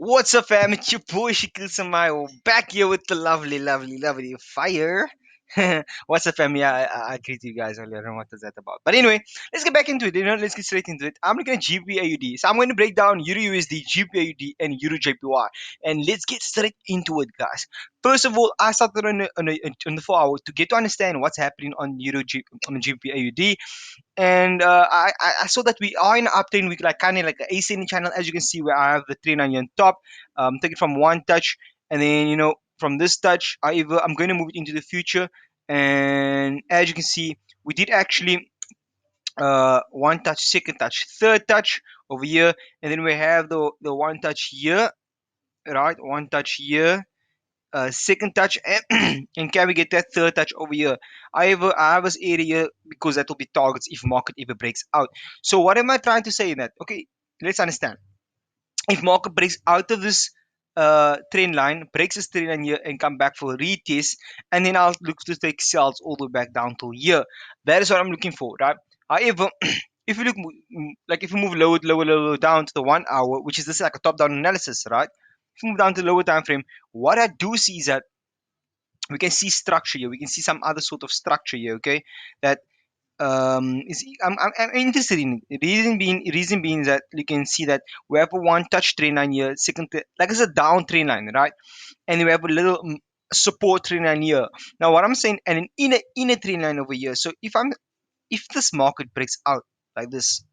What's up, fam? It's your boy Shakil Samayo back here with the lovely fire. What's up, fam? Yeah, I greet you guys earlier. I don't know what is that about. But anyway, let's get back into it. Let's get straight into it. I'm looking at GBAUD. So I'm going to break down EURUSD, GBAUD, and EURJPY. And let's get straight into it, guys. First of all, I started on the 4 hour to get to understand what's happening on on GBAUD. And I saw that we are in an uptrend. We like kind of like an ascending channel, as you can see, where I have the 390 on top. Take it from one touch, and then from this touch, I'm going to move it into the future. And as you can see, we did actually one touch, second touch, third touch over here, and then we have the one touch here, right? One touch here, second touch, and can we get that third touch over here? I have this area because that will be targets if market ever breaks out. So what am I trying to say in that? Okay, let's understand. If market breaks out of this trend line, breaks this trend line here and come back for a retest, and then I'll look to take sales all the way back down to here. That is what I'm looking for, right? However, if you look like if you move lower down to the 1 hour, which is this like a top-down analysis, right? If you move down to the lower time frame, what I do see is that we can see structure here. We can see some other sort of structure here. Okay, that is I'm interested in it. Reason being that you can see that we have a one touch trend line here, like it's a down trend line, right? And we have a little support trend line here. Now what I'm saying, and an inner trend line over here. So if this market breaks out like this,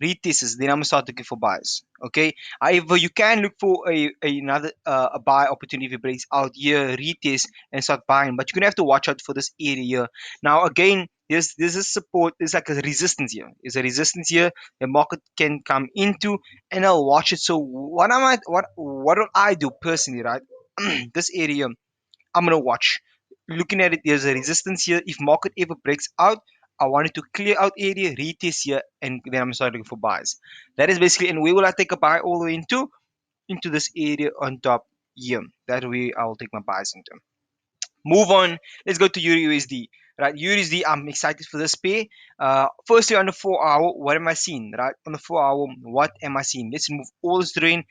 retests, then I'm gonna start looking for buys. Okay. However, you can look for another a buy opportunity if it breaks out here, retest, and start buying. But you're gonna have to watch out for this area here. Now again, there's a support. There's like a resistance here. There's a resistance here. The market can come into, and I'll watch it. So what do I do personally, right? This area I'm gonna watch. Looking at it, there's a resistance here. If market ever breaks out, I wanted to clear out area, retest here, and then I'm starting for buys. That is basically, and we will take a buy all the way into this area on top here. That way I will take my buys into. Move on. Let's go to EURUSD. Right, USD, I'm excited for this pair. Firstly, on the 4 hour, what am I seeing? Right, on the 4 hour, what am I seeing? Let's move all this terrain.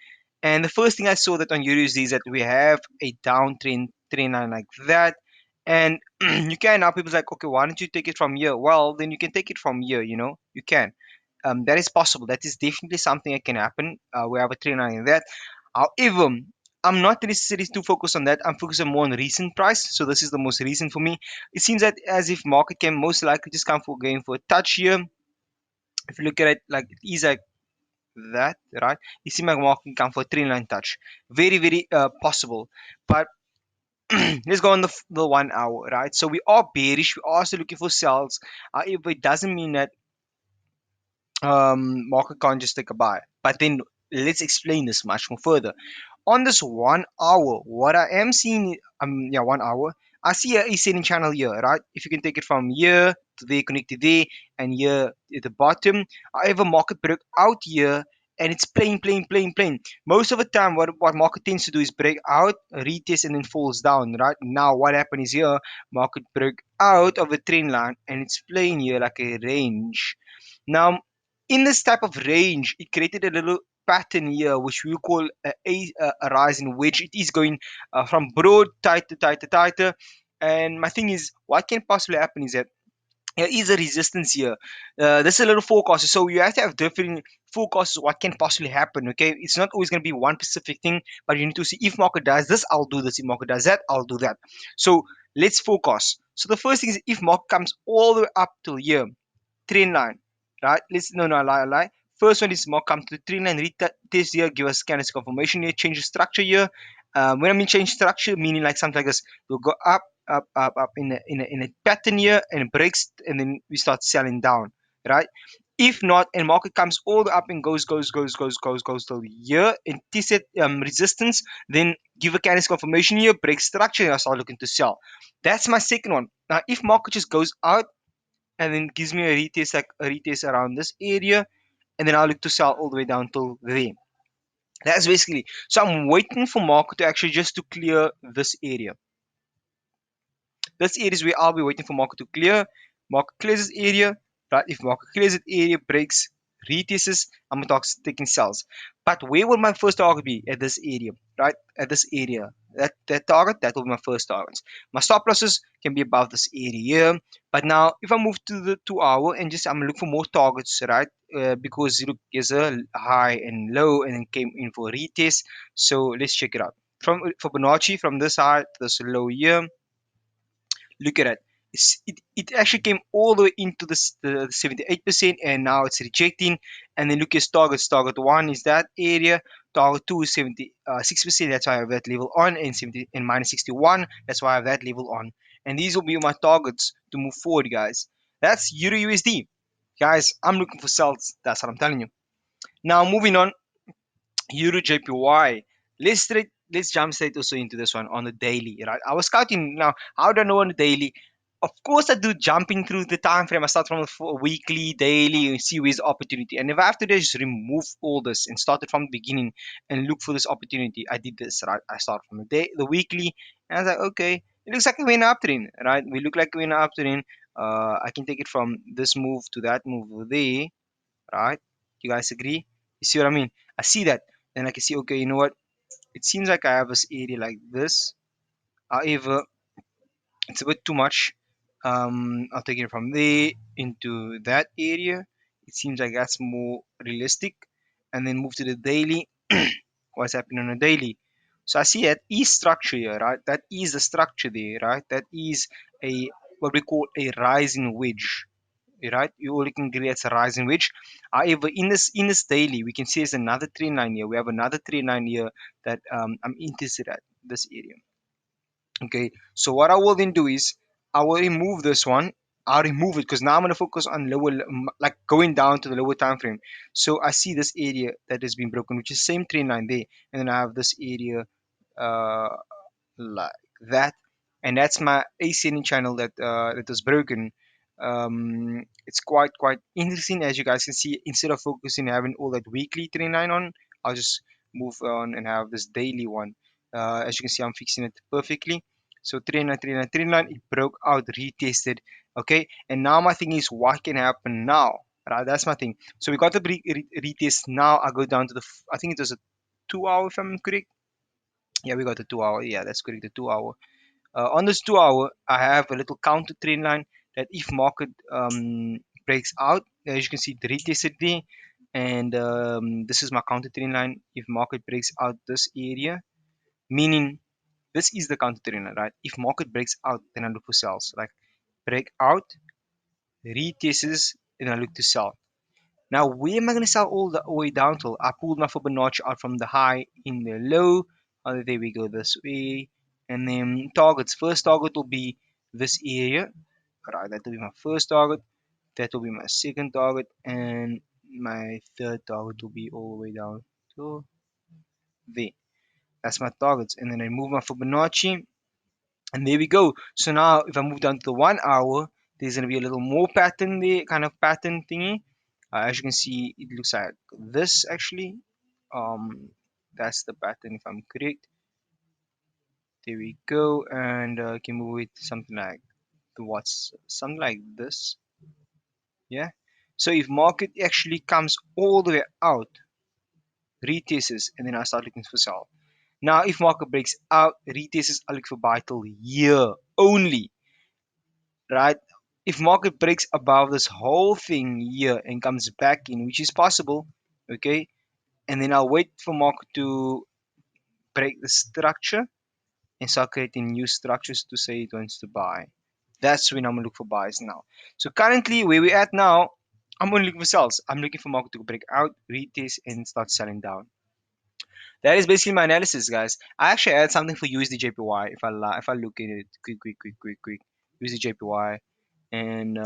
And the first thing I saw that on USD is that we have a downtrend trend line like that. And you can now people's like, okay, why don't you take it from here? Well, then you can take it from here. You can. That is possible. That is definitely something that can happen. We have a trend line in that. However, I'm not necessarily too focused on that. I'm focusing more on recent price. So this is the most recent for me. It seems that as if market can most likely just come for going for a touch here. If you look at it, like it is like that, right? You see my market can come for a trend line touch. Very possible. But let's go on the 1 hour, right? So we are bearish. We're also looking for sells. However, it doesn't mean that market can't just take a buy. But then let's explain this much more further. On this 1 hour, what I am seeing, 1 hour, I see a ascending channel here, right? If you can take it from here to there, connect to there, and here at the bottom. However, market broke out here, and it's plain. Most of the time, what market tends to do is break out, retest, and then falls down, right? Now, what happened is here, market broke out of a trend line, and it's playing here like a range. Now, in this type of range, it created a little pattern here, which we call a rise in wedge. It is going from broad, tighter. And my thing is, what can possibly happen is that there is a resistance here. There's a little forecast, so you have to have different forecasts. What can possibly happen? Okay, it's not always going to be one specific thing, but you need to see if market does this, I'll do this. If market does that, I'll do that. So let's focus. So the first thing is if market comes all the way up till here, trend line, right? Let's no lie. First one is more come to the trend line retest here, give us candlestick confirmation here, change the structure here. When I mean change structure, meaning like something like this, we'll go up in a pattern here and it breaks, and then we start selling down, right? If not, and market comes all the way up and goes till here and tested resistance, then give a candlestick confirmation here, break structure, and I start looking to sell. That's my second one. Now, if market just goes out and then gives me a retest around this area, and then I'll look to sell all the way down till there. That's basically, so I'm waiting for market to actually just to clear this area. This area is where I'll be waiting for market to clear. Market clears this area, right? If market clears this area, breaks, retests, I'm taking sells. But where will my first target be? At this area, right? At this area. That target, that will be my first target. My stop losses can be above this area here. But now, if I move to the 2 hour and just I'm looking for more targets, right? Because look, there's a high and low, and then came in for a retest. So let's check it out. From Fibonacci, from this high to this low here, look at it. It actually came all the way into the 78%, and now it's rejecting. And then look at targets. Target one is that area. Target two is 76%. That's why I have that level on, and 70 and minus 61. That's why I have that level on. And these will be my targets to move forward, guys. That's Euro USD, guys. I'm looking for sales. That's what I'm telling you. Now moving on, Euro JPY. Let's jump straight also into this one on the daily, right? I was scouting now. How do I know on the daily? Of course, I do jumping through the time frame. I start from the weekly, daily, and see where's the opportunity. And if I have to just remove all this and start it from the beginning and look for this opportunity, I did this, right? I start from the day, the weekly, and I was like, okay, it looks like we're in an uptrend, right? We look like we're in an uptrend. I can take it from this move to that move over there, right? You guys agree? You see what I mean? I see that, then I can see, okay, you know what? It seems like I have this area like this. However, it's a bit too much. I'll take it from there into that area. It seems like that's more realistic. And then move to the daily. What's happening on a daily? So I see that is structure here, right? That is the structure there, right? That is a what we call a rising wedge, right? You only can create a rising wedge. However, in this daily, we can see there's another trend line here. We have another trend line here that I'm interested at this area. Okay, so what I will then do is I will remove this one. I'll remove it because now I'm going to focus on lower, like going down to the lower time frame. So I see this area that has been broken, which is same trend line there, and then I have this area uh, like that, and that's my ascending channel that was broken. It's quite interesting, as you guys can see. Instead of focusing having all that weekly trend line on, I'll just move on and have this daily one. As you can see, I'm fixing it perfectly. So trend line, it broke out, retested. Okay, and now my thing is, what can happen now? Right, that's my thing. So we got the retest. Now I go down to I think it was a 2 hour, if I'm correct. Yeah, we got the 2 hour. Yeah, that's correct, the 2 hour. On this 2 hour, I have a little counter trend line that if market breaks out, as you can see, it retested there. And this is my counter trend line. If market breaks out this area, meaning this is the counter trend line, right? If market breaks out, then I look for sales. Like break out, retests, then I look to sell. Now, where am I going to sell all the way down till? I pulled my Fibonacci out from the high in the low. There we go, this way. And then targets. First target will be this area. Right, that will be my first target. That will be my second target. And my third target will be all the way down to there. That's my targets. And then I move my Fibonacci. And there we go. So now if I move down to the 1 hour, there's going to be a little more pattern there, kind of pattern thingy. As you can see, it looks like this actually. Um, that's the pattern if I'm correct. There we go. And can move it something like what's something like this. Yeah. So if market actually comes all the way out, retests, and then I start looking for sell. Now if market breaks out, retests, I look for buy till here only, right? If market breaks above this whole thing here and comes back in, which is possible, okay, and then I'll wait for market to break the structure and start creating new structures to say it wants to buy. That's when I'm gonna look for buys now. So currently where we're at now, I'm only looking for sells. I'm looking for market to break out, retest, and start selling down. That is basically my analysis, guys. I actually add something for USD JPY if I look at it quick. USD JPY, and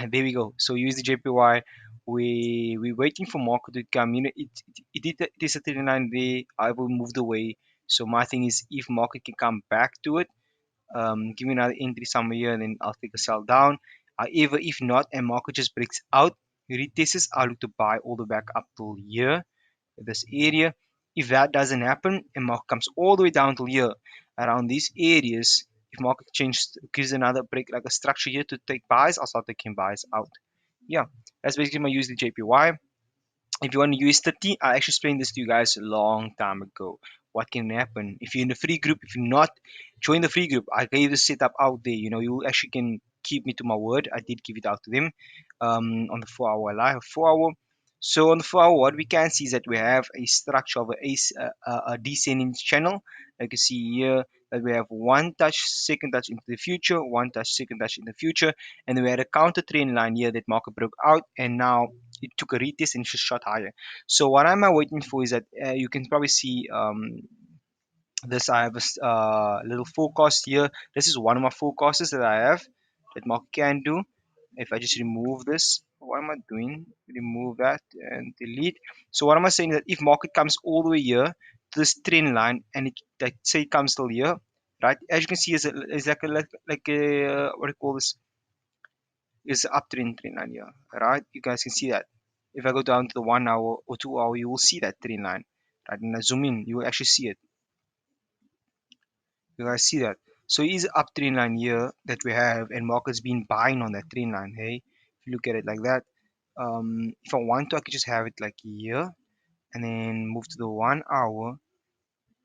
there we go. So USD JPY, we're waiting for market to come. You know, it is a 39 day. I will move the way. So my thing is, if market can come back to it, give me another entry somewhere here, and then I'll take a sell down. However, if not, and market just breaks out, retests, I'll look to buy all the way back up till here, this area. If that doesn't happen and market comes all the way down to here around these areas, if market changes, gives another break like a structure here to take buys, I'll start taking buys out. yeah, that's basically my USD JPY. If you want to use 30, I actually explained this to you guys a long time ago. What can happen if you're in the free group? If you're not, join the free group. I gave the setup out there. You actually can keep me to my word. I did give it out to them on the 4 hour live, 4 hour. So on the 4 hour, what we can see is that we have a structure of a descending channel. Like you can see here that we have one touch, second touch into the future, one touch, second touch in the future, and then we had a counter trend line here that market broke out, and now it took a retest and just shot higher. So what am I waiting for is that you can probably see this. I have a little forecast here. This is one of my forecasts that I have that market can do. If I just remove this, what am I doing? Remove that and delete. So what am I saying, that if market comes all the way here to this trend line, and it, like say it comes till here, right? As you can see, is like a what do you call this? Is uptrend trend line here, right? You guys can see that. If I go down to the 1 hour or 2 hour, you will see that trend line, right? And I zoom in, you will actually see it. You guys see that? So it is an up trend line here that we have, and market's been buying on that trend line. Hey, if you look at it like that, if I want to, I could just have it like here, and then move to the 1 hour.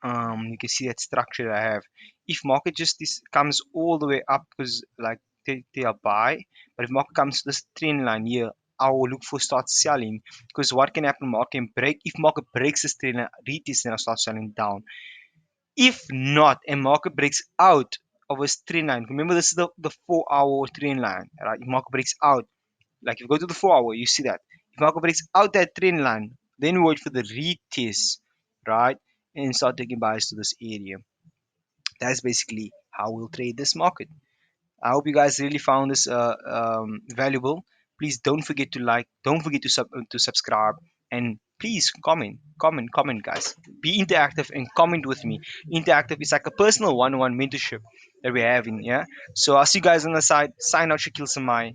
You can see that structure that I have. If market just this comes all the way up, because like they are buy, but if market comes to this trend line here, I will look for start selling, because what can happen, market can break. If market breaks this trend line, retest, then I'll start selling down. If not, and market breaks out of a trend line, remember this is the 4 hour trend line, right? If market breaks out, like if you go to the 4 hour, you see that. If market breaks out that trend line, then we wait for the retest, right? And start taking buys to this area. That's basically how we'll trade this market. I hope you guys really found this valuable. Please don't forget to like, don't forget to subscribe, and please comment, guys. Be interactive and comment with me. Interactive is like a personal one-on-one mentorship that we're having. Yeah. So I'll see you guys on the side. Sign out, Shakil Samai.